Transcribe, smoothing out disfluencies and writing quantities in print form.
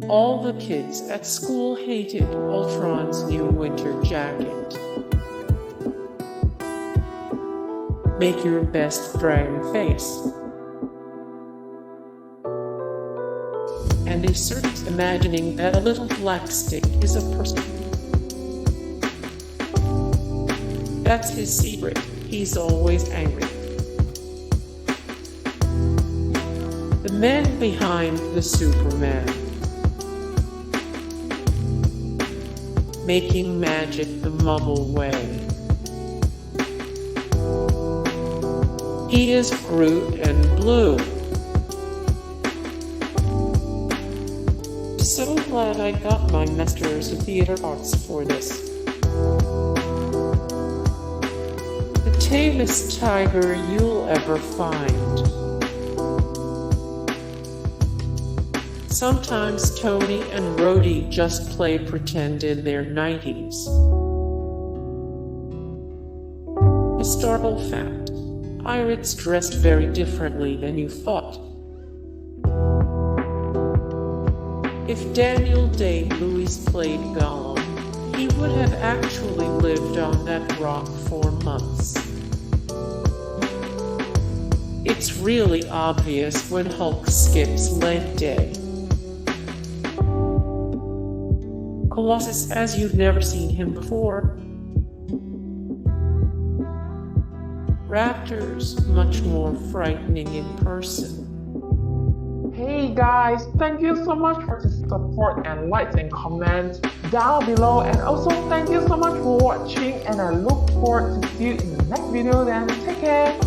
All the kids at school hated Ultron's new winter jacket. Make your best dragon face. And a Serkis imagining that a little black stick is a person. That's his secret. He's always angry. The man behind the Superman. Making magic the Muggle way. He is Groot and blue. So glad I got my Masters of Theater Arts for this. The tamest tiger you'll ever find. Sometimes Tony and Rhodey just play pretend in their Nighties. Historical fact: pirates dressed very differently than you thought. If Daniel Day-Lewis played Gollum, he would have actually lived on that rock for months. It's really obvious when Hulk skips leg day. Colossus as you've never seen him before. Raptors much more frightening in person. Hey guys, thank you so much for the support and likes and comments down below, and also thank you so much for watching, and I look forward to see you in the next video. Then take care.